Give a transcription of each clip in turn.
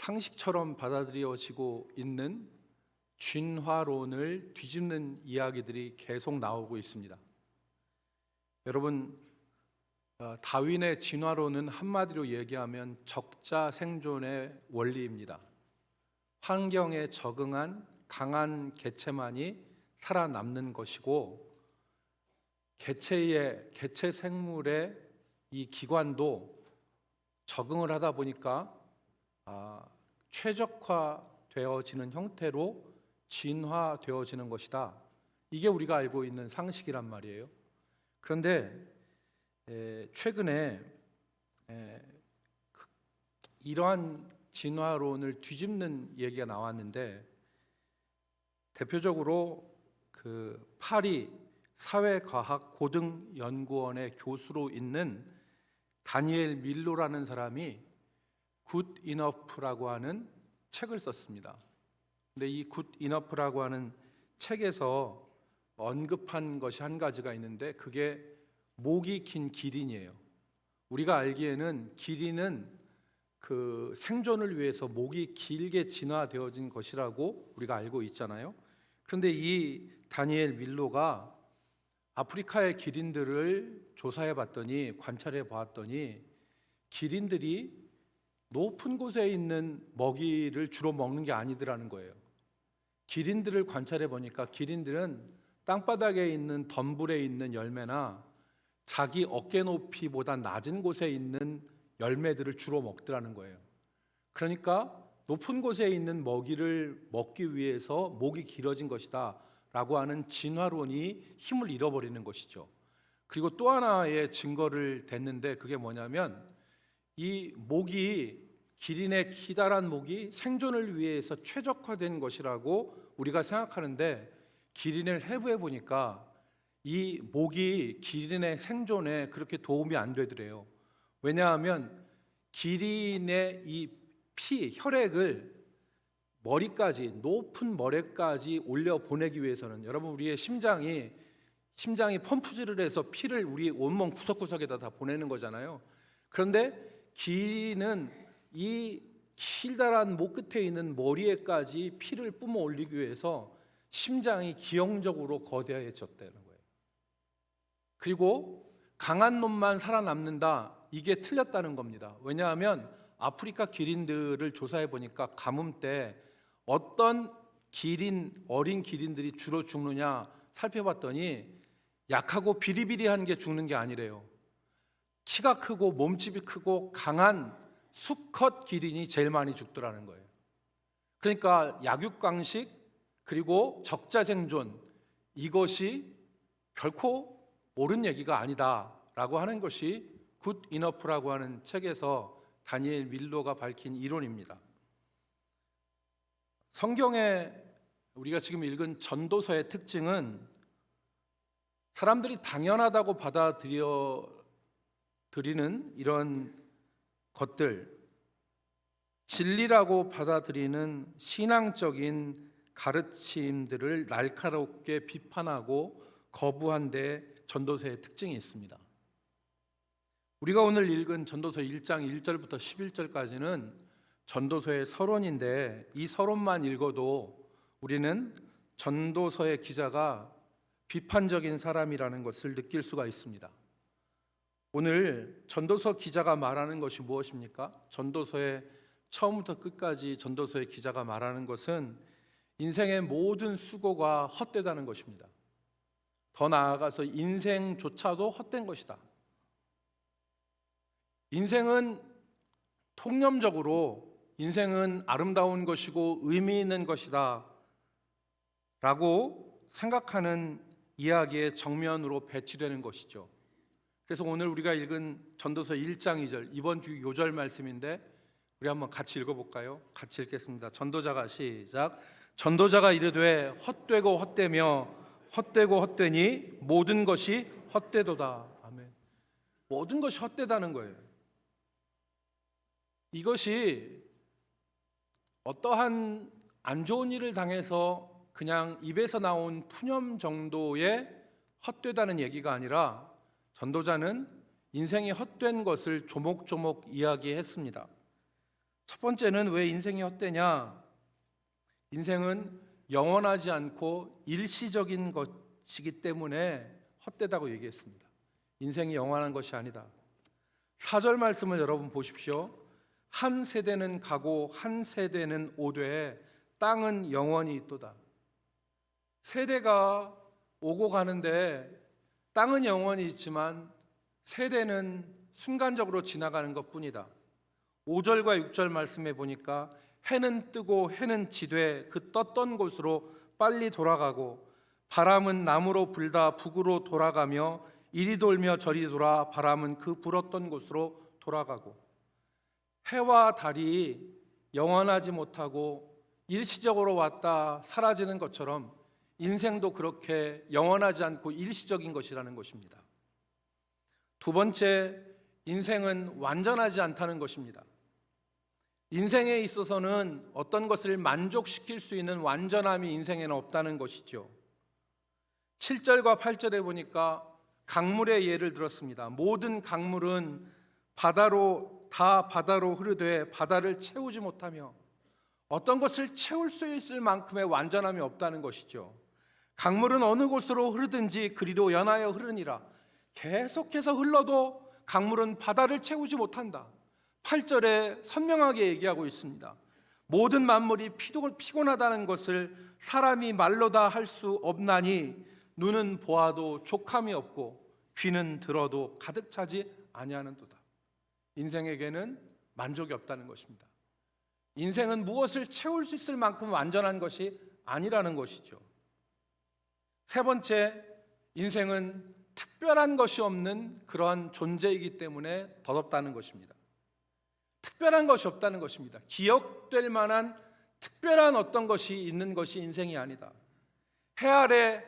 상식처럼 받아들여지고 있는 진화론을 뒤집는 이야기들이 계속 나오고 있습니다. 여러분, 다윈의 진화론은 한마디로 얘기하면 적자 생존의 원리입니다. 환경에 적응한 강한 개체만이 살아남는 것이고, 개체 생물의 이 기관도 적응을 하다 보니까 최적화되어지는 형태로 진화되어지는 것이다. 이게 우리가 알고 있는 상식이란 말이에요. 그런데 최근에 이러한 진화론을 뒤집는 얘기가 나왔는데, 대표적으로 그 파리 사회과학고등연구원의 교수로 있는 다니엘 밀로라는 사람이 굿 이너프라고 하는 책을 썼습니다. 근데 이 굿 이너프라고 하는 책에서 언급한 것이 한 가지가 있는데, 그게 목이 긴 기린이에요. 우리가 알기에는 기린은 그 생존을 위해서 목이 길게 진화되어진 것이라고 우리가 알고 있잖아요. 그런데 이 다니엘 밀로가 아프리카의 기린들을 조사해 봤더니, 관찰해 보았더니 기린들이 높은 곳에 있는 먹이를 주로 먹는 게 아니더라는 거예요. 기린들을 관찰해 보니까 기린들은 땅바닥에 있는 덤불에 있는 열매나 자기 어깨 높이보다 낮은 곳에 있는 열매들을 주로 먹더라는 거예요. 그러니까 높은 곳에 있는 먹이를 먹기 위해서 목이 길어진 것이다 라고 하는 진화론이 힘을 잃어버리는 것이죠. 그리고 또 하나의 증거를 댔는데, 그게 뭐냐면 이 목이, 기린의 기다란 목이 생존을 위해서 최적화된 것이라고 우리가 생각하는데, 기린을 해부해 보니까 이 목이 기린의 생존에 그렇게 도움이 안 되더래요. 왜냐하면 기린의 이 혈액을 머리까지, 높은 머리까지 올려 보내기 위해서는, 여러분, 우리의 심장이 펌프질을 해서 피를 우리 온몸 구석구석에다 다 보내는 거잖아요. 그런데 기린은 이 길다란 목 끝에 있는 머리에까지 피를 뿜어 올리기 위해서 심장이 기형적으로 거대해졌다는 거예요. 그리고 강한 놈만 살아남는다, 이게 틀렸다는 겁니다. 왜냐하면 아프리카 기린들을 조사해 보니까 가뭄 때 어떤 어린 기린들이 주로 죽느냐 살펴봤더니 약하고 비리비리한 게 죽는 게 아니래요. 키가 크고 몸집이 크고 강한 수컷 기린이 제일 많이 죽더라는 거예요. 그러니까 약육강식 그리고 적자생존, 이것이 결코 옳은 얘기가 아니다라고 하는 것이 굿 이너프라고 하는 책에서 다니엘 밀로가 밝힌 이론입니다. 성경에 우리가 지금 읽은 전도서의 특징은 사람들이 당연하다고 받아들이는 이런 것들, 진리라고 받아들이는 신앙적인 가르침들을 날카롭게 비판하고 거부한 데 전도서의 특징이 있습니다. 우리가 오늘 읽은 전도서 1장 1절부터 11절까지는 전도서의 서론인데, 이 서론만 읽어도 우리는 전도서의 기자가 비판적인 사람이라는 것을 느낄 수가 있습니다. 오늘 전도서 기자가 말하는 것이 무엇입니까? 전도서의 처음부터 끝까지 전도서의 기자가 말하는 것은 인생의 모든 수고가 헛되다는 것입니다. 더 나아가서 인생조차도 헛된 것이다. 인생은 통념적으로 인생은 아름다운 것이고 의미 있는 것이다 라고 생각하는 이야기의 정면으로 배치되는 것이죠. 그래서 오늘 우리가 읽은 전도서 1장 2절, 이번 주 요절 말씀인데 우리 한번 같이 읽어볼까요? 같이 읽겠습니다. 전도자가 시작. 전도자가 이르되 헛되고 헛되며 헛되고 헛되니 모든 것이 헛되도다. 아멘. 모든 것이 헛되다는 거예요. 이것이 어떠한 안 좋은 일을 당해서 그냥 입에서 나온 푸념 정도의 헛되다는 얘기가 아니라, 전도자는 인생이 헛된 것을 조목조목 이야기했습니다. 첫 번째는 왜 인생이 헛되냐? 인생은 영원하지 않고 일시적인 것이기 때문에 헛되다고 얘기했습니다. 인생이 영원한 것이 아니다. 4절 말씀을 여러분 보십시오. 한 세대는 가고 한 세대는 오되 땅은 영원히 있도다. 세대가 오고 가는데 땅은 영원히 있지만 세대는 순간적으로 지나가는 것뿐이다. 5절과 6절 말씀에 보니까 해는 뜨고 해는 지되 그 떴던 곳으로 빨리 돌아가고 바람은 남으로 불다 북으로 돌아가며 이리 돌며 저리 돌아 바람은 그 불었던 곳으로 돌아가고, 해와 달이 영원하지 못하고 일시적으로 왔다 사라지는 것처럼 인생도 그렇게 영원하지 않고 일시적인 것이라는 것입니다. 두 번째, 인생은 완전하지 않다는 것입니다. 인생에 있어서는 어떤 것을 만족시킬 수 있는 완전함이 인생에는 없다는 것이죠. 7절과 8절에 보니까 강물의 예를 들었습니다. 모든 강물은 바다로 흐르되 바다를 채우지 못하며, 어떤 것을 채울 수 있을 만큼의 완전함이 없다는 것이죠. 강물은 어느 곳으로 흐르든지 그리로 연하여 흐르니라. 계속해서 흘러도 강물은 바다를 채우지 못한다. 8절에 선명하게 얘기하고 있습니다. 모든 만물이 피곤하다는 것을 사람이 말로 다 할 수 없나니 눈은 보아도 족함이 없고 귀는 들어도 가득 차지 아니하는도다. 인생에게는 만족이 없다는 것입니다. 인생은 무엇을 채울 수 있을 만큼 완전한 것이 아니라는 것이죠. 세 번째, 인생은 특별한 것이 없는 그러한 존재이기 때문에 더럽다는 것입니다. 특별한 것이 없다는 것입니다. 기억될 만한 특별한 어떤 것이 있는 것이 인생이 아니다. 해 아래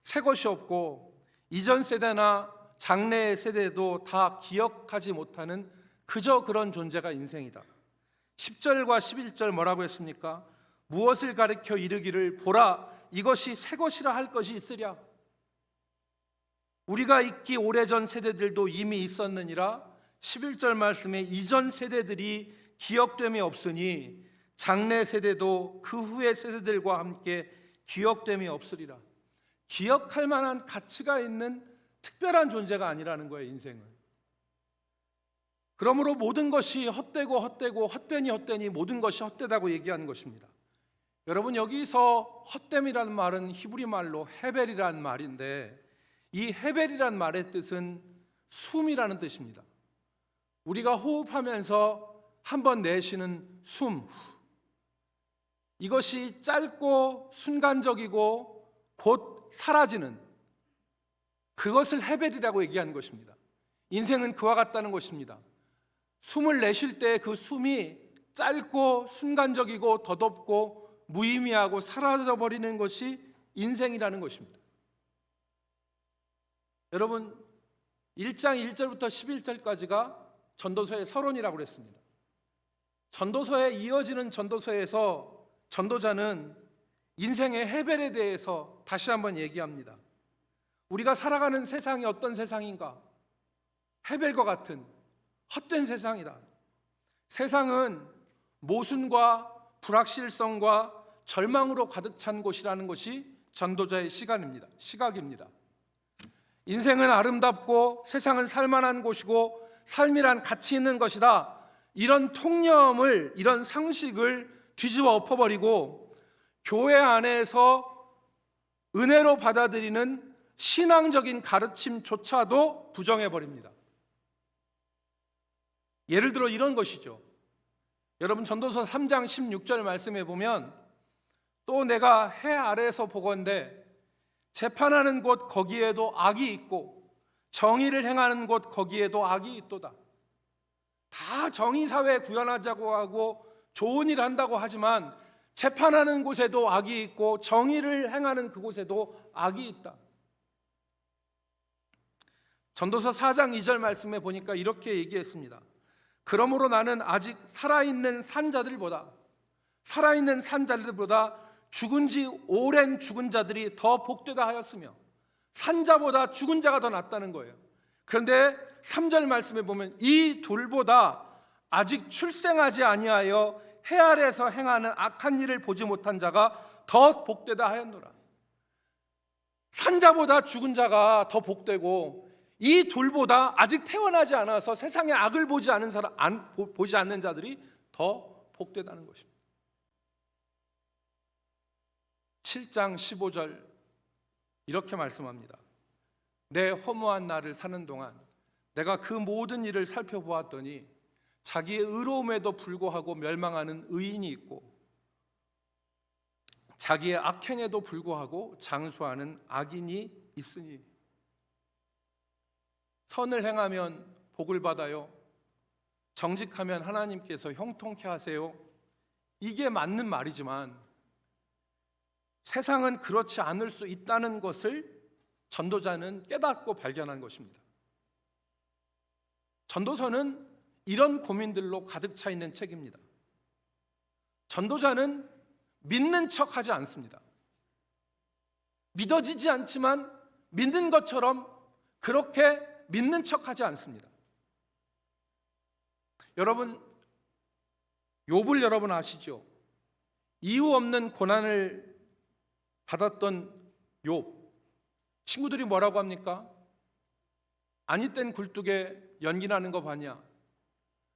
새 것이 없고 이전 세대나 장래의 세대도 다 기억하지 못하는 그저 그런 존재가 인생이다. 10절과 11절 뭐라고 했습니까? 무엇을 가리켜 이르기를 보라 이것이 새 것이라 할 것이 있으랴. 우리가 있기 오래전 세대들도 이미 있었느니라. 11절 말씀에 이전 세대들이 기억됨이 없으니 장래 세대도 그 후의 세대들과 함께 기억됨이 없으리라. 기억할 만한 가치가 있는 특별한 존재가 아니라는 거예요, 인생은. 그러므로 모든 것이 헛되고 헛되니 모든 것이 헛되다고 얘기하는 것입니다. 여러분, 여기서 헛됨이라는 말은 히브리 말로 헤벨이라는 말인데, 이 헤벨이라는 말의 뜻은 숨이라는 뜻입니다. 우리가 호흡하면서 한번 내쉬는 숨, 이것이 짧고 순간적이고 곧 사라지는, 그것을 헤벨이라고 얘기하는 것입니다. 인생은 그와 같다는 것입니다. 숨을 내쉴 때 그 숨이 짧고 순간적이고 덧없고 무의미하고 사라져버리는 것이 인생이라는 것입니다. 여러분, 1장 1절부터 11절까지가 전도서의 서론이라고 그랬습니다. 전도서에 이어지는 전도서에서 전도자는 인생의 헤벨에 대해서 다시 한번 얘기합니다. 우리가 살아가는 세상이 어떤 세상인가? 헤벨과 같은 헛된 세상이다. 세상은 모순과 불확실성과 절망으로 가득 찬 곳이라는 것이 전도자의 시각입니다. 인생은 아름답고 세상은 살만한 곳이고 삶이란 가치 있는 것이다. 이런 통념을, 이런 상식을 뒤집어 엎어버리고 교회 안에서 은혜로 받아들이는 신앙적인 가르침조차도 부정해버립니다. 예를 들어 이런 것이죠. 여러분, 전도서 3장 16절 말씀에 보면 또 내가 해 아래에서 보건대 재판하는 곳 거기에도 악이 있고 정의를 행하는 곳 거기에도 악이 있도다. 다 정의사회 구현하자고 하고 좋은 일 한다고 하지만 재판하는 곳에도 악이 있고 정의를 행하는 그곳에도 악이 있다. 전도서 4장 2절 말씀에 보니까 이렇게 얘기했습니다. 그러므로 나는 아직 살아있는 산자들보다 죽은 지 오랜 죽은 자들이 더 복되다 하였으며, 산자보다 죽은 자가 더 낫다는 거예요. 그런데 3절 말씀에 보면 이 둘보다 아직 출생하지 아니하여 해 아래에서 행하는 악한 일을 보지 못한 자가 더 복되다 하였노라. 산 자보다 죽은 자가 더 복되고, 이 둘보다 아직 태어나지 않아서 세상에 악을 보지 않는 자들이 더 복되다는 것입니다. 7장 15절 이렇게 말씀합니다. 내 허무한 날을 사는 동안 내가 그 모든 일을 살펴보았더니 자기의 의로움에도 불구하고 멸망하는 의인이 있고 자기의 악행에도 불구하고 장수하는 악인이 있으니, 선을 행하면 복을 받아요, 정직하면 하나님께서 형통케 하세요. 이게 맞는 말이지만 세상은 그렇지 않을 수 있다는 것을 전도자는 깨닫고 발견한 것입니다. 전도서는 이런 고민들로 가득 차 있는 책입니다. 전도자는 믿는 척하지 않습니다. 믿어지지 않지만 믿는 것처럼 그렇게 믿는 척하지 않습니다. 여러분, 욥을 여러분 아시죠? 이유 없는 고난을 받았던 욥, 친구들이 뭐라고 합니까? 아니 땐 굴뚝에 연기나는 거 봤냐?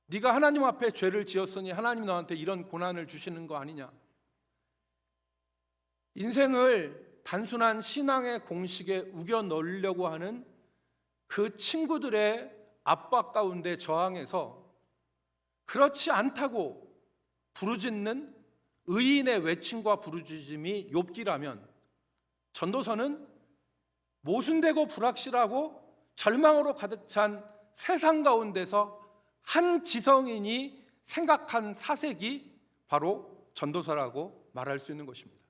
네가 하나님 앞에 죄를 지었으니 하나님 너한테 이런 고난을 주시는 거 아니냐? 인생을 단순한 신앙의 공식에 우겨 넣으려고 하는 그 친구들의 압박 가운데 저항해서 그렇지 않다고 부르짖는 의인의 외침과 부르짖음이 욥기라면, 전도서는 모순되고 불확실하고 절망으로 가득 찬 세상 가운데서 한 지성인이 생각한 사색이 바로 전도서라고 말할 수 있는 것입니다.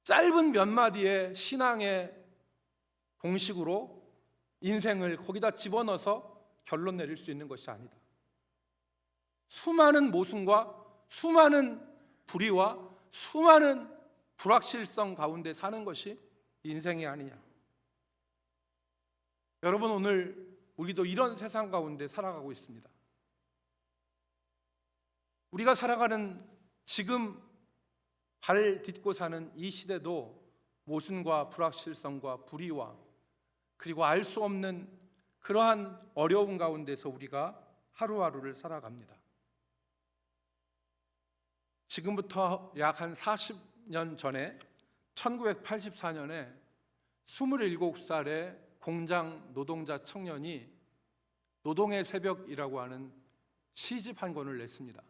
짧은 몇 마디의 신앙의 공식으로 인생을 거기다 집어넣어서 결론 내릴 수 있는 것이 아니다. 수많은 모순과 수많은 불의와 수많은 불확실성 가운데 사는 것이 인생이 아니냐. 여러분, 오늘 우리도 이런 세상 가운데 살아가고 있습니다. 우리가 살아가는 지금 발 딛고 사는 이 시대도 모순과 불확실성과 불의와 그리고 알 수 없는 그러한 어려움 가운데서 우리가 하루하루를 살아갑니다. 지금부터 약 한 40년 전에 1984년에 27살의 공장 노동자 청년이 노동의 새벽이라고 하는 시집 한 권을 냈습니다.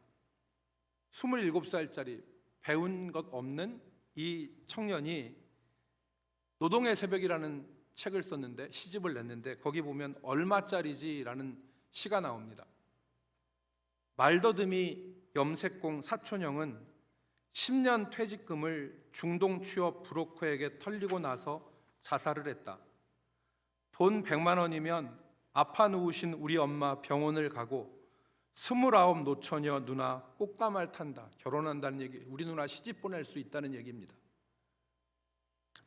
27살짜리 배운 것 없는 이 청년이 노동의 새벽이라는 책을 썼는데, 시집을 냈는데 거기 보면 얼마짜리지라는 시가 나옵니다. 말더듬이 염색공 사촌형은 10년 퇴직금을 중동 취업 브로커에게 털리고 나서 자살을 했다. 돈 100만 원이면 아파 누우신 우리 엄마 병원을 가고 29 노처녀 누나 꽃가마를 탄다. 결혼한다는 얘기, 우리 누나 시집 보낼 수 있다는 얘기입니다.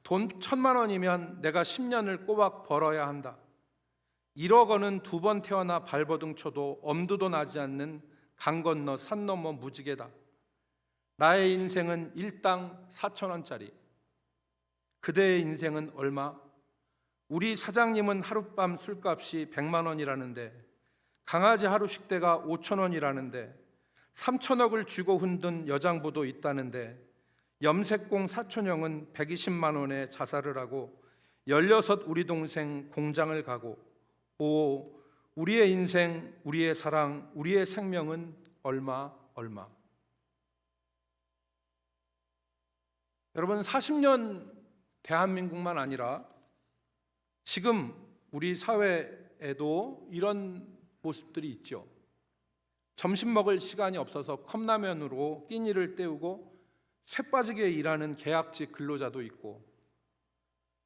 돈 1000만 원이면 내가 10년을 꼬박 벌어야 한다. 1억 원은 2번 태어나 발버둥 쳐도 엄두도 나지 않는 강 건너 산 넘어 무지개다. 나의 인생은 일당 4,000원짜리. 그대의 인생은 얼마? 우리 사장님은 하룻밤 술값이 100만 원이라는데, 강아지 하루 식대가 5,000원이라는데, 3,000억을 쥐고 흔든 여장부도 있다는데, 염색공 사촌형은 120만 원에 자살을 하고 16 우리 동생 공장을 가고, 오, 우리의 인생, 우리의 사랑, 우리의 생명은 얼마. 여러분, 40년 대한민국만 아니라 지금 우리 사회에도 이런 모습들이 있죠. 점심 먹을 시간이 없어서 컵라면으로 끼니를 때우고 쇠 빠지게 일하는 계약직 근로자도 있고,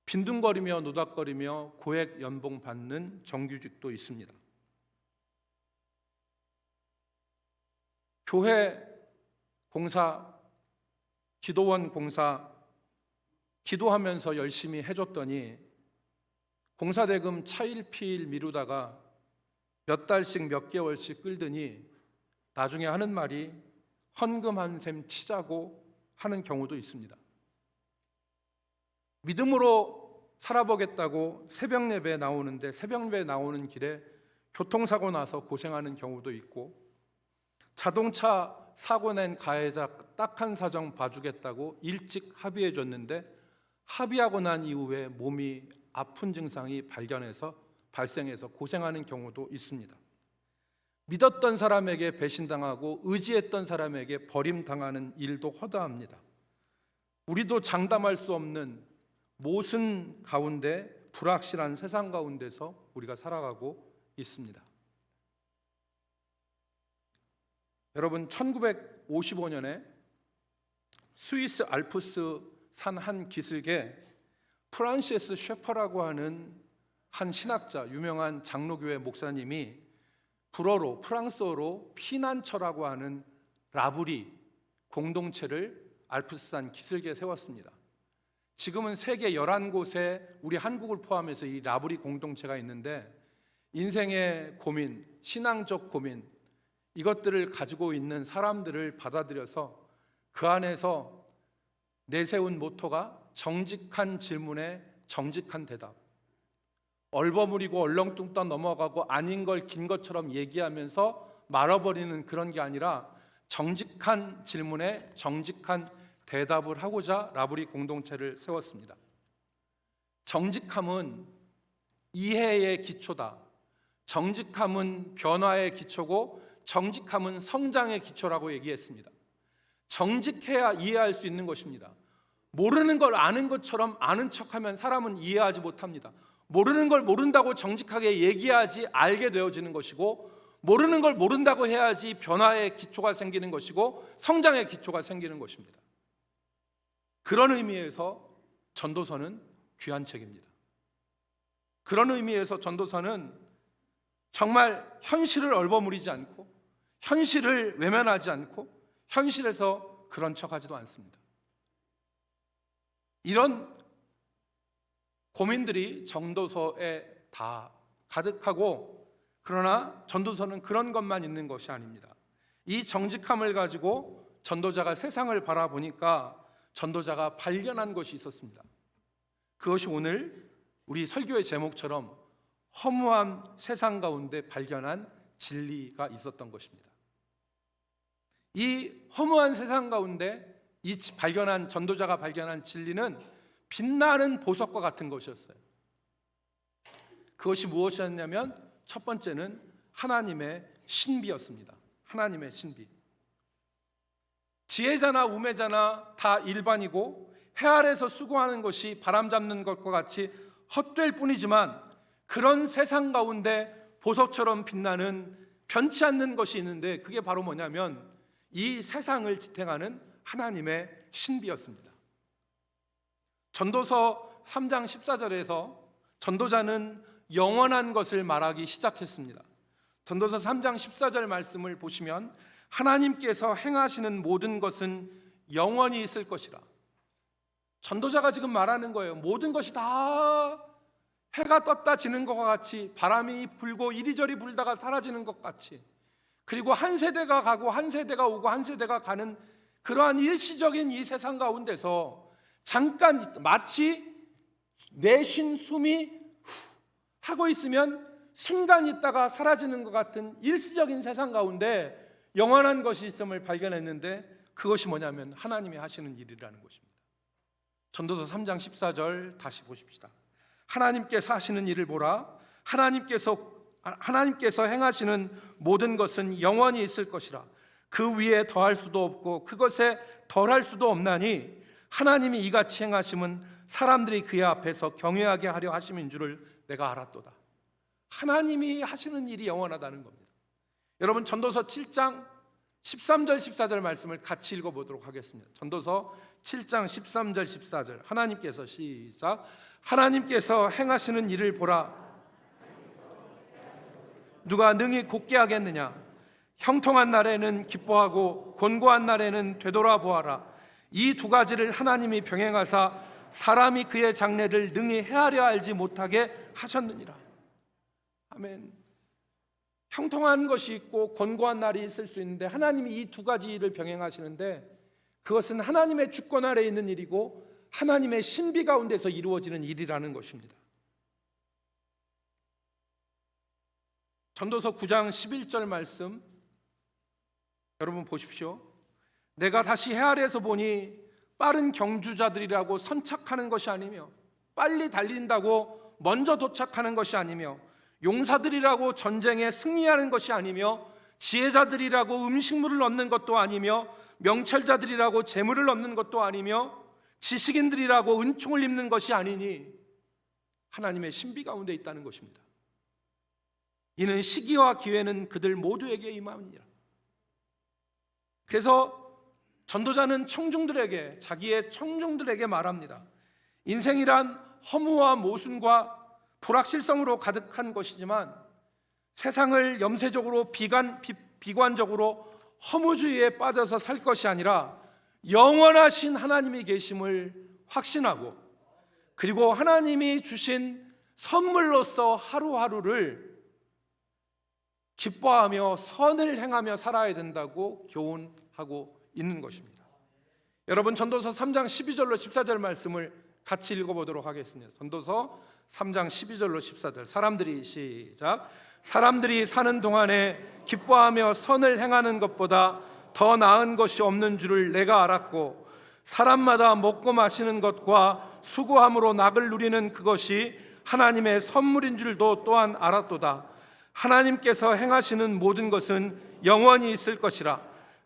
빈둥거리며 노닥거리며 고액 연봉 받는 정규직도 있습니다. 교회 공사, 기도원 공사 기도하면서 열심히 해줬더니 공사대금 차일피일 미루다가 몇 달씩 몇 개월씩 끌더니 나중에 하는 말이 헌금 한 셈 치자고 하는 경우도 있습니다. 믿음으로 살아보겠다고 새벽 예배에 나오는데 새벽 예배에 나오는 길에 교통사고 나서 고생하는 경우도 있고, 자동차 사고 낸 가해자 딱한 사정 봐주겠다고 일찍 합의해 줬는데 합의하고 난 이후에 몸이 아픈 증상이 발생해서 고생하는 경우도 있습니다. 믿었던 사람에게 배신당하고 의지했던 사람에게 버림당하는 일도 허다합니다. 우리도 장담할 수 없는 모순 가운데, 불확실한 세상 가운데서 우리가 살아가고 있습니다. 여러분, 1955년에 스위스 알프스 산 한 기슭에 프란시스 셰퍼라고 하는 한 신학자, 유명한 장로교회 목사님이 불어로, 프랑스어로 피난처라고 하는 라브리 공동체를 알프스산 기슭에 세웠습니다. 지금은 세계 11곳에 우리 한국을 포함해서 이 라브리 공동체가 있는데, 인생의 고민, 신앙적 고민, 이것들을 가지고 있는 사람들을 받아들여서 그 안에서 내세운 모토가 정직한 질문에 정직한 대답, 얼버무리고 얼렁뚱땅 넘어가고 아닌 걸 긴 것처럼 얘기하면서 말아버리는 그런 게 아니라 정직한 질문에 정직한 대답을 하고자 라브리 공동체를 세웠습니다. 정직함은 이해의 기초다. 정직함은 변화의 기초고 정직함은 성장의 기초라고 얘기했습니다. 정직해야 이해할 수 있는 것입니다. 모르는 걸 아는 것처럼 아는 척하면 사람은 이해하지 못합니다. 모르는 걸 모른다고 정직하게 얘기하지 알게 되어지는 것이고, 모르는 걸 모른다고 해야지 변화의 기초가 생기는 것이고 성장의 기초가 생기는 것입니다. 그런 의미에서 전도서는 귀한 책입니다. 그런 의미에서 전도서는 정말 현실을 얼버무리지 않고, 현실을 외면하지 않고, 현실에서 그런 척하지도 않습니다. 이런 고민들이 전도서에 다 가득하고, 그러나 전도서는 그런 것만 있는 것이 아닙니다. 이 정직함을 가지고 전도자가 세상을 바라보니까 전도자가 발견한 것이 있었습니다. 그것이 오늘 우리 설교의 제목처럼 허무한 세상 가운데 발견한 진리가 있었던 것입니다. 이 허무한 세상 가운데 이 전도자가 발견한 진리는 빛나는 보석과 같은 것이었어요. 그것이 무엇이었냐면 첫 번째는 하나님의 신비였습니다. 하나님의 신비. 지혜자나 우매자나 다 일반이고 해 아래서 수고하는 것이 바람 잡는 것과 같이 헛될 뿐이지만, 그런 세상 가운데 보석처럼 빛나는 변치 않는 것이 있는데, 그게 바로 뭐냐면 이 세상을 지탱하는 하나님의 신비였습니다. 전도서 3장 14절에서 전도자는 영원한 것을 말하기 시작했습니다. 전도서 3장 14절 말씀을 보시면 하나님께서 행하시는 모든 것은 영원히 있을 것이라. 전도자가 지금 말하는 거예요. 모든 것이 다 해가 떴다 지는 것과 같이, 바람이 불고 이리저리 불다가 사라지는 것 같이, 그리고 한 세대가 가고 한 세대가 오고 한 세대가 가는 그러한 일시적인 이 세상 가운데서 잠깐 마치 내쉰 숨이 하고 있으면 순간 있다가 사라지는 것 같은 일시적인 세상 가운데 영원한 것이 있음을 발견했는데, 그것이 뭐냐면 하나님이 하시는 일이라는 것입니다. 전도서 3장 14절 다시 보십시다. 하나님께서 하시는 일을 보라. 하나님께서 행하시는 모든 것은 영원히 있을 것이라. 그 위에 더할 수도 없고 그것에 덜할 수도 없나니 하나님이 이같이 행하심은 사람들이 그의 앞에서 경외하게 하려 하심인 줄을 내가 알았도다. 하나님이 하시는 일이 영원하다는 겁니다. 여러분, 전도서 7장 13절 14절 말씀을 같이 읽어보도록 하겠습니다. 전도서 7장 13절 14절 하나님께서 시작. 하나님께서 행하시는 일을 보라. 누가 능히 곧게 하겠느냐. 형통한 날에는 기뻐하고 곤고한 날에는 되돌아보아라. 이 두 가지를 하나님이 병행하사 사람이 그의 장래를 능히 헤아려 알지 못하게 하셨느니라. 아멘. 형통한 것이 있고 곤고한 날이 있을 수 있는데 하나님이 이 두 가지 일을 병행하시는데 그것은 하나님의 주권 아래에 있는 일이고 하나님의 신비 가운데서 이루어지는 일이라는 것입니다. 전도서 9장 11절 말씀 여러분 보십시오. 내가 다시 해 아래에서 보니 빠른 경주자들이라고 선착하는 것이 아니며 빨리 달린다고 먼저 도착하는 것이 아니며 용사들이라고 전쟁에 승리하는 것이 아니며 지혜자들이라고 음식물을 얻는 것도 아니며 명철자들이라고 재물을 얻는 것도 아니며 지식인들이라고 은총을 입는 것이 아니니 하나님의 신비 가운데 있다는 것입니다. 이는 시기와 기회는 그들 모두에게 임함이니라. 그래서 전도자는 청중들에게, 자기의 청중들에게 말합니다. 인생이란 허무와 모순과 불확실성으로 가득한 것이지만 세상을 염세적으로 비관적으로 허무주의에 빠져서 살 것이 아니라 영원하신 하나님이 계심을 확신하고 그리고 하나님이 주신 선물로서 하루하루를 기뻐하며 선을 행하며 살아야 된다고 교훈하고 있는 것입니다. 여러분 전도서 3장 12절로 14절 말씀을 같이 읽어보도록 하겠습니다. 전도서 3장 12절로 14절 시작. 사람들이 사는 동안에 기뻐하며 선을 행하는 것보다 더 나은 것이 없는 줄을 내가 알았고 사람마다 먹고 마시는 것과 수고함으로 낙을 누리는 그것이 하나님의 선물인 줄도 또한 알았도다. 하나님께서 행하시는 모든 것은 영원히 있을 것이라.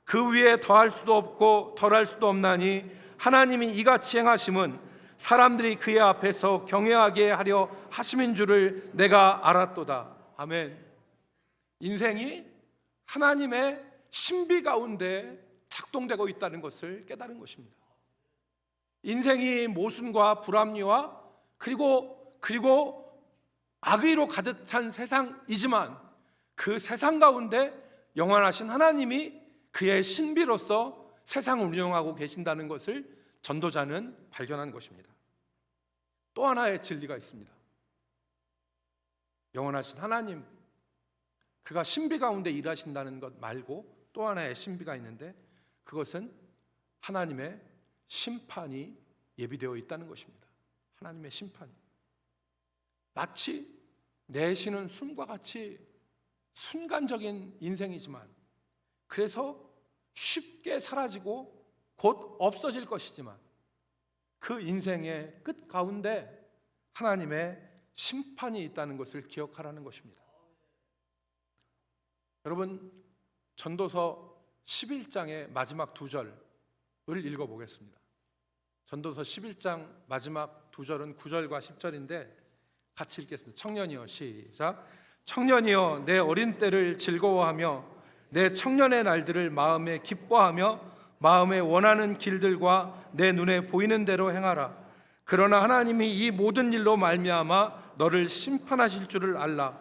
그 위에 더할 수도 없고 덜할 수도 없나니 하나님이 이같이 행하심은 사람들이 그의 앞에서 경외하게 하려 하심인 줄을 내가 알았도다. 아멘. 인생이 하나님의 신비 가운데 작동되고 있다는 것을 깨달은 것입니다. 인생이 모순과 불합리와 그리고 악의로 가득 찬 세상이지만 그 세상 가운데 영원하신 하나님이 그의 신비로서 세상을 운영하고 계신다는 것을 전도자는 발견한 것입니다. 또 하나의 진리가 있습니다. 영원하신 하나님, 그가 신비 가운데 일하신다는 것 말고 또 하나의 신비가 있는데 그것은 하나님의 심판이 예비되어 있다는 것입니다. 하나님의 심판이 마치 내쉬는 숨과 같이 순간적인 인생이지만 그래서 쉽게 사라지고 곧 없어질 것이지만 그 인생의 끝 가운데 하나님의 심판이 있다는 것을 기억하라는 것입니다. 여러분 전도서 11장의 마지막 두 절을 읽어보겠습니다. 전도서 11장 마지막 두 절은 9절과 10절인데 같이 읽겠습니다. 청년이여 시작. 청년이여 내 어린 때를 즐거워하며 내 청년의 날들을 마음에 기뻐하며 마음에 원하는 길들과 내 눈에 보이는 대로 행하라. 그러나 하나님이 이 모든 일로 말미암아 너를 심판하실 줄을 알라.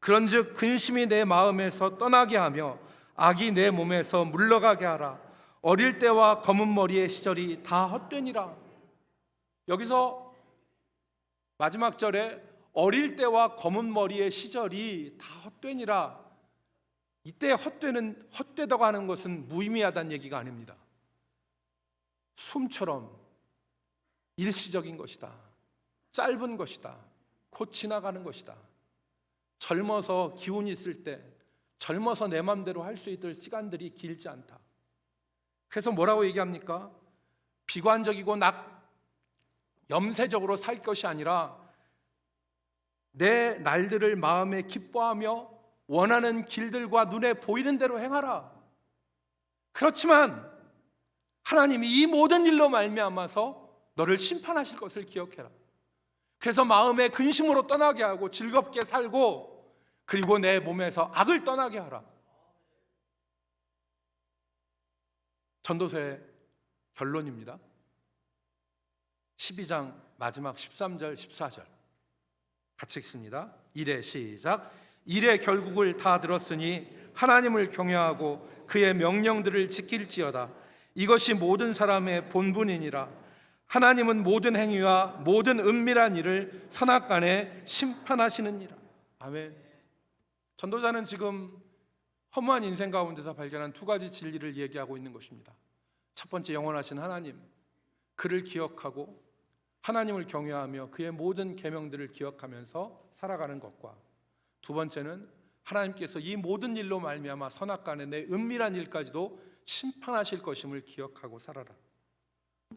그런즉 근심이 내 마음에서 떠나게 하며 악이 내 몸에서 물러가게 하라. 어릴 때와 검은 머리의 시절이 다 헛되니라. 여기서 마지막 절에 어릴 때와 검은 머리의 시절이 다 헛되니라. 이때 헛되다고 하는 것은 무의미하다는 얘기가 아닙니다. 숨처럼 일시적인 것이다. 짧은 것이다. 곧 지나가는 것이다. 젊어서 기운이 있을 때 젊어서 내 맘대로 할 수 있을 시간들이 길지 않다. 그래서 뭐라고 얘기합니까? 비관적이고 염세적으로 살 것이 아니라 내 날들을 마음에 기뻐하며 원하는 길들과 눈에 보이는 대로 행하라. 그렇지만 하나님이 이 모든 일로 말미암아서 너를 심판하실 것을 기억해라. 그래서 마음의 근심으로 떠나게 하고 즐겁게 살고 그리고 내 몸에서 악을 떠나게 하라. 전도서의 결론입니다. 12장 마지막 13절 14절 같이 읽습니다. 1회 시작. 일의 결국을 다 들었으니 하나님을 경외하고 그의 명령들을 지킬지어다. 이것이 모든 사람의 본분이니라. 하나님은 모든 행위와 모든 은밀한 일을 선악간에 심판하시느니라. 아멘. 전도자는 지금 허무한 인생 가운데서 발견한 두 가지 진리를 얘기하고 있는 것입니다. 첫 번째, 영원하신 하나님, 그를 기억하고 하나님을 경외하며 그의 모든 계명들을 기억하면서 살아가는 것과, 두 번째는 하나님께서 이 모든 일로 말미암아 선악간에 내 은밀한 일까지도 심판하실 것임을 기억하고 살아라.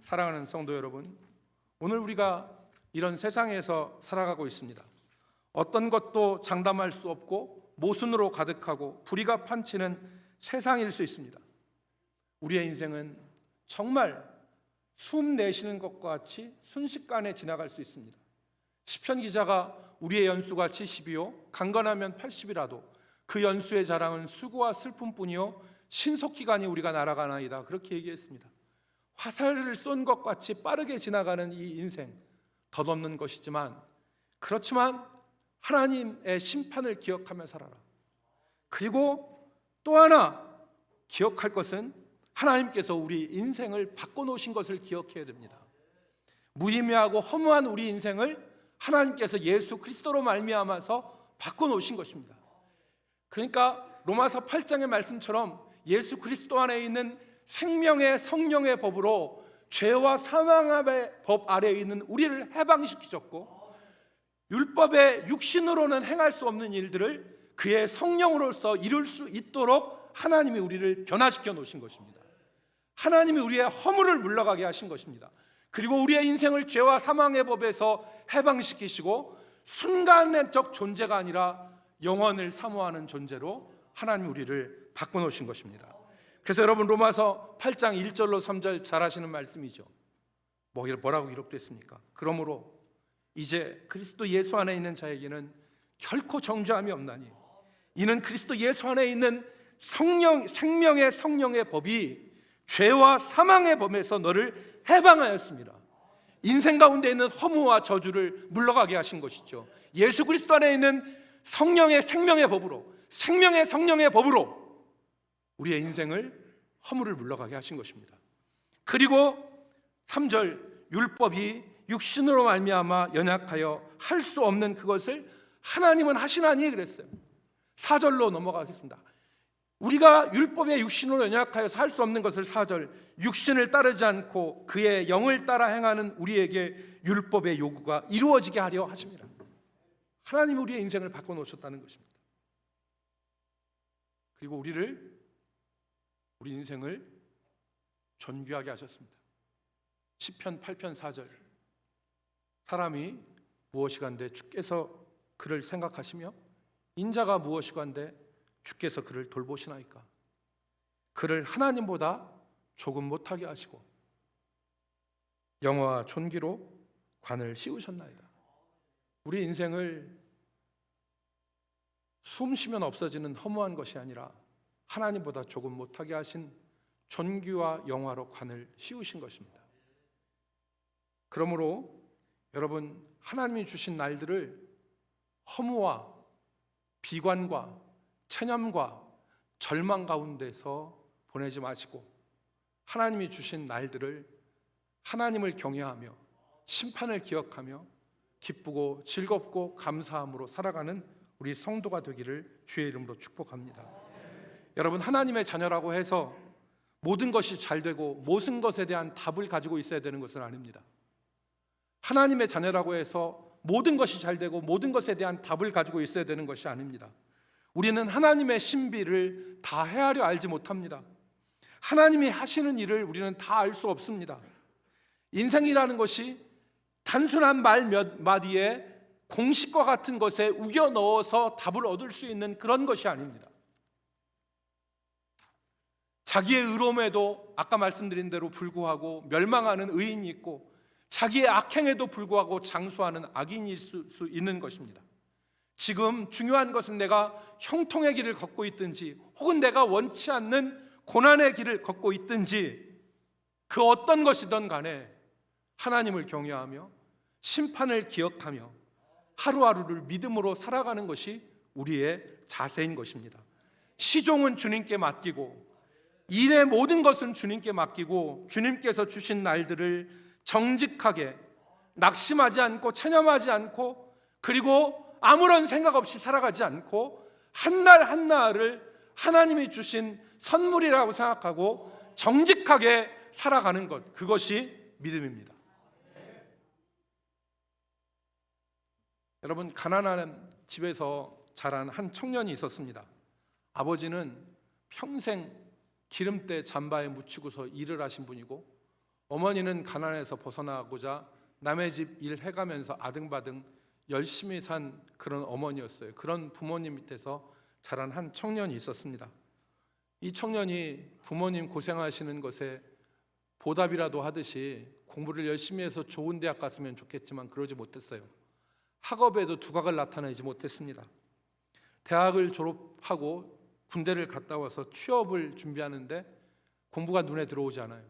사랑하는 성도 여러분, 오늘 우리가 이런 세상에서 살아가고 있습니다. 어떤 것도 장담할 수 없고 모순으로 가득하고 불의가 판치는 세상일 수 있습니다. 우리의 인생은 정말 숨 내쉬는 것과 같이 순식간에 지나갈 수 있습니다. 시편 기자가 우리의 연수가 70이요 강건하면 80이라도 그 연수의 자랑은 수고와 슬픔뿐이요 신속기간이 우리가 날아가나이다, 그렇게 얘기했습니다. 화살을 쏜 것 같이 빠르게 지나가는 이 인생, 덧없는 것이지만, 그렇지만 하나님의 심판을 기억하며 살아라. 그리고 또 하나 기억할 것은 하나님께서 우리 인생을 바꿔놓으신 것을 기억해야 됩니다. 무의미하고 허무한 우리 인생을 하나님께서 예수 그리스도로 말미암아서 바꿔놓으신 것입니다. 그러니까 로마서 8장의 말씀처럼 예수 그리스도 안에 있는 생명의 성령의 법으로 죄와 사망의 법 아래에 있는 우리를 해방시키셨고, 율법의 육신으로는 행할 수 없는 일들을 그의 성령으로서 이룰 수 있도록 하나님이 우리를 변화시켜 놓으신 것입니다. 하나님이 우리의 허물을 물러가게 하신 것입니다. 그리고 우리의 인생을 죄와 사망의 법에서 해방시키시고 순간적 존재가 아니라 영원을 사모하는 존재로 하나님 우리를 바꿔놓으신 것입니다. 그래서 여러분, 로마서 8장 1절로 3절 잘 아시는 말씀이죠. 뭐라고 기록됐습니까? 그러므로 이제 그리스도 예수 안에 있는 자에게는 결코 정죄함이 없나니 이는 그리스도 예수 안에 있는 생명의 성령의 법이 죄와 사망의 법에서 너를 해방하였습니다. 인생 가운데 있는 허무와 저주를 물러가게 하신 것이죠. 예수 그리스도 안에 있는 성령의 생명의 법으로, 생명의 성령의 법으로 우리의 인생을 허물을 물러가게 하신 것입니다. 그리고 3절, 율법이 육신으로 말미암아 연약하여 할 수 없는 그것을 하나님은 하시나니 그랬어요. 4절로 넘어가겠습니다. 우리가 율법의 육신으로 연약하여서 할 수 없는 것을 4절, 육신을 따르지 않고 그의 영을 따라 행하는 우리에게 율법의 요구가 이루어지게 하려 하십니다. 하나님이 우리의 인생을 바꿔놓으셨다는 것입니다. 그리고 우리 인생을 존귀하게 하셨습니다. 시편 8편 4절, 사람이 무엇이간데 주께서 그를 생각하시며 인자가 무엇이간데 주께서 그를 돌보시나이까. 그를 하나님보다 조금 못하게 하시고 영화와 존귀로 관을 씌우셨나이다. 우리 인생을 숨 쉬면 없어지는 허무한 것이 아니라 하나님보다 조금 못하게 하신 존귀와 영화로 관을 씌우신 것입니다. 그러므로 여러분, 하나님이 주신 날들을 허무와 비관과 체념과 절망 가운데서 보내지 마시고 하나님이 주신 날들을 하나님을 경외하며 심판을 기억하며 기쁘고 즐겁고 감사함으로 살아가는 우리 성도가 되기를 주의 이름으로 축복합니다. 여러분, 하나님의 자녀라고 해서 모든 것이 잘 되고 모든 것에 대한 답을 가지고 있어야 되는 것은 아닙니다. 하나님의 자녀라고 해서 모든 것이 잘 되고 모든 것에 대한 답을 가지고 있어야 되는 것이 아닙니다. 우리는 하나님의 신비를 다 헤아려 알지 못합니다. 하나님이 하시는 일을 우리는 다 알 수 없습니다. 인생이라는 것이 단순한 말 몇 마디에 공식과 같은 것에 우겨 넣어서 답을 얻을 수 있는 그런 것이 아닙니다. 자기의 의로움에도 아까 말씀드린 대로 불구하고 멸망하는 의인이 있고 자기의 악행에도 불구하고 장수하는 악인일 수 있는 것입니다. 지금 중요한 것은 내가 형통의 길을 걷고 있든지 혹은 내가 원치 않는 고난의 길을 걷고 있든지 그 어떤 것이든 간에 하나님을 경외하며 심판을 기억하며 하루하루를 믿음으로 살아가는 것이 우리의 자세인 것입니다. 시종은 주님께 맡기고 일의 모든 것은 주님께 맡기고 주님께서 주신 날들을 정직하게 낙심하지 않고 체념하지 않고 그리고 아무런 생각 없이 살아가지 않고 한 날 한날을 하나님이 주신 선물이라고 생각하고 정직하게 살아가는 것, 그것이 믿음입니다. 여러분, 가난한 집에서 자란 한 청년이 있었습니다. 아버지는 평생 기름때 잠바에 묻히고서 일을 하신 분이고, 어머니는 가난에서 벗어나고자 남의 집 일 해가면서 아등바등 열심히 산 그런 어머니였어요. 그런 부모님 밑에서 자란 한 청년이 있었습니다. 이 청년이 부모님 고생하시는 것에 보답이라도 하듯이 공부를 열심히 해서 좋은 대학 갔으면 좋겠지만 그러지 못했어요. 학업에도 두각을 나타내지 못했습니다. 대학을 졸업하고 군대를 갔다 와서 취업을 준비하는데 공부가 눈에 들어오지 않아요.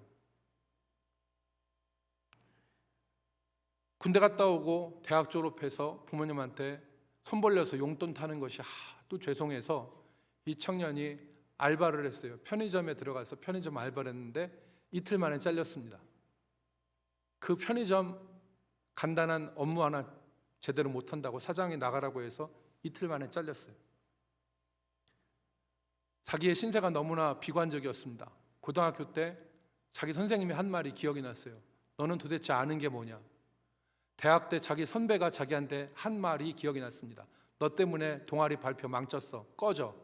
군대 갔다 오고 대학 졸업해서 부모님한테 손 벌려서 용돈 타는 것이 하도 죄송해서 이 청년이 알바를 했어요. 편의점에 들어가서 편의점 알바를 했는데 이틀 만에 잘렸습니다. 그 편의점 간단한 업무 하나 제대로 못한다고 사장이 나가라고 해서 이틀 만에 잘렸어요. 자기의 신세가 너무나 비관적이었습니다. 고등학교 때 자기 선생님이 한 말이 기억이 났어요. 너는 도대체 아는 게 뭐냐? 대학 때 자기 선배가 자기한테 한 말이 기억이 났습니다. 너 때문에 동아리 발표 망쳤어. 꺼져.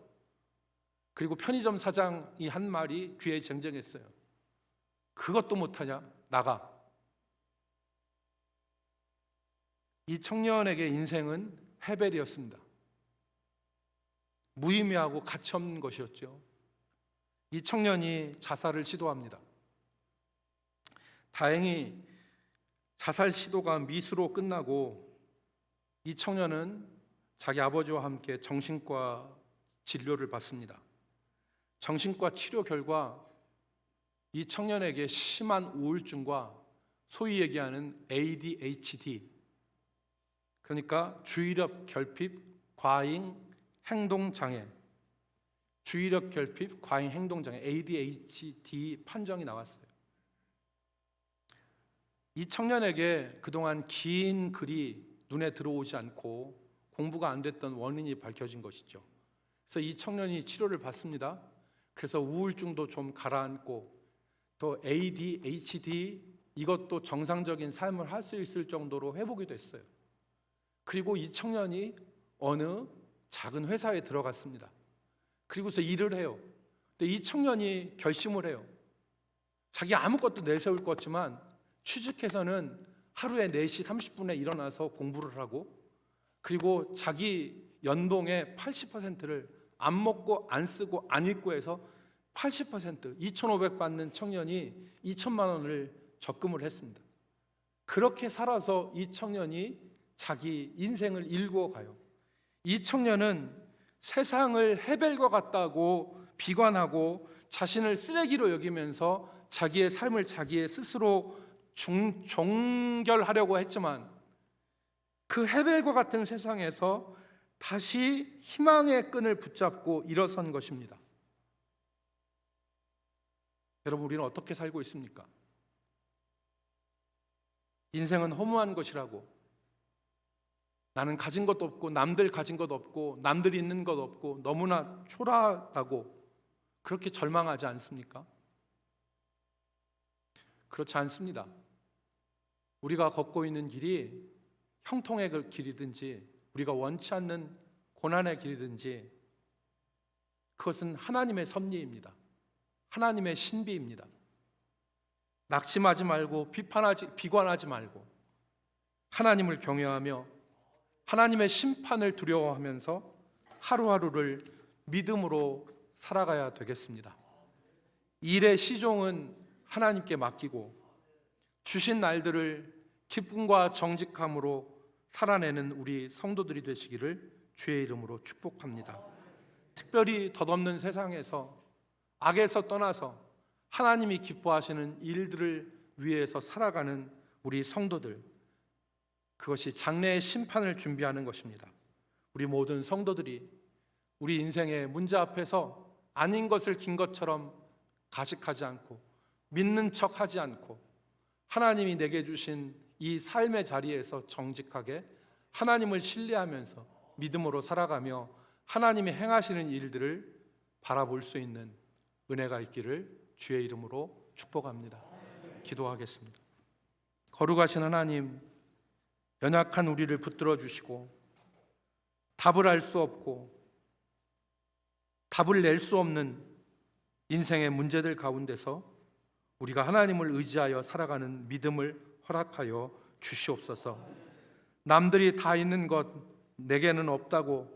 그리고 편의점 사장이 한 말이 귀에 쟁쟁했어요. 그것도 못하냐? 나가. 이 청년에게 인생은 해벨이었습니다. 무의미하고 가치 없는 것이었죠. 이 청년이 자살을 시도합니다. 다행히 자살 시도가 미수로 끝나고 이 청년은 자기 아버지와 함께 정신과 진료를 받습니다. 정신과 치료 결과 이 청년에게 심한 우울증과 소위 얘기하는 ADHD, 그러니까 주의력 결핍 과잉 행동 장애, 주의력 결핍 과잉 행동 장애 ADHD 판정이 나왔어요. 이 청년에게 그동안 긴 글이 눈에 들어오지 않고 공부가 안 됐던 원인이 밝혀진 것이죠. 그래서 이 청년이 치료를 받습니다. 그래서 우울증도 좀 가라앉고 또 ADHD 이것도 정상적인 삶을 할 수 있을 정도로 회복이 됐어요. 그리고 이 청년이 어느 작은 회사에 들어갔습니다. 그리고서 일을 해요. 근데 이 청년이 결심을 해요. 자기 아무것도 내세울 것 없지만 취직해서는 하루에 4시 30분에 일어나서 공부를 하고, 그리고 자기 연봉의 80%를 안 먹고 안 쓰고 안 입고 해서 80% 2,500 받는 청년이 2천만 원을 적금을 했습니다. 그렇게 살아서 이 청년이 자기 인생을 일구어가요. 이 청년은 세상을 해벨과 같다고 비관하고 자신을 쓰레기로 여기면서 자기의 삶을 자기의 스스로 종결하려고 했지만 그 해벨과 같은 세상에서 다시 희망의 끈을 붙잡고 일어선 것입니다. 여러분, 우리는 어떻게 살고 있습니까? 인생은 허무한 것이라고, 나는 가진 것도 없고 남들 가진 것 없고 남들이 있는 것 없고 너무나 초라하다고 그렇게 절망하지 않습니까? 그렇지 않습니다. 우리가 걷고 있는 길이 형통의 길이든지 우리가 원치 않는 고난의 길이든지 그것은 하나님의 섭리입니다. 하나님의 신비입니다. 낙심하지 말고 비관하지 말고 하나님을 경외하며 하나님의 심판을 두려워하면서 하루하루를 믿음으로 살아가야 되겠습니다. 일의 시종은 하나님께 맡기고 주신 날들을 기쁨과 정직함으로 살아내는 우리 성도들이 되시기를 주의 이름으로 축복합니다. 특별히 덧없는 세상에서 악에서 떠나서 하나님이 기뻐하시는 일들을 위해서 살아가는 우리 성도들, 그것이 장래의 심판을 준비하는 것입니다. 우리 모든 성도들이 우리 인생의 문제 앞에서 아닌 것을 긴 것처럼 가식하지 않고 믿는 척하지 않고 하나님이 내게 주신 이 삶의 자리에서 정직하게 하나님을 신뢰하면서 믿음으로 살아가며 하나님이 행하시는 일들을 바라볼 수 있는 은혜가 있기를 주의 이름으로 축복합니다. 기도하겠습니다. 거룩하신 하나님, 연약한 우리를 붙들어 주시고 답을 알 수 없고 답을 낼 수 없는 인생의 문제들 가운데서 우리가 하나님을 의지하여 살아가는 믿음을 허락하여 주시옵소서. 남들이 다 있는 것 내게는 없다고,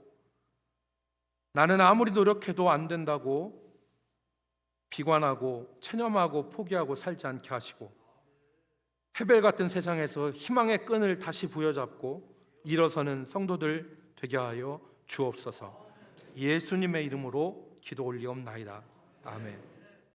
나는 아무리 노력해도 안 된다고 비관하고 체념하고 포기하고 살지 않게 하시고, 헤벨 같은 세상에서 희망의 끈을 다시 부여잡고 일어서는 성도들 되게 하여 주옵소서. 예수님의 이름으로 기도 올리옵나이다. 아멘.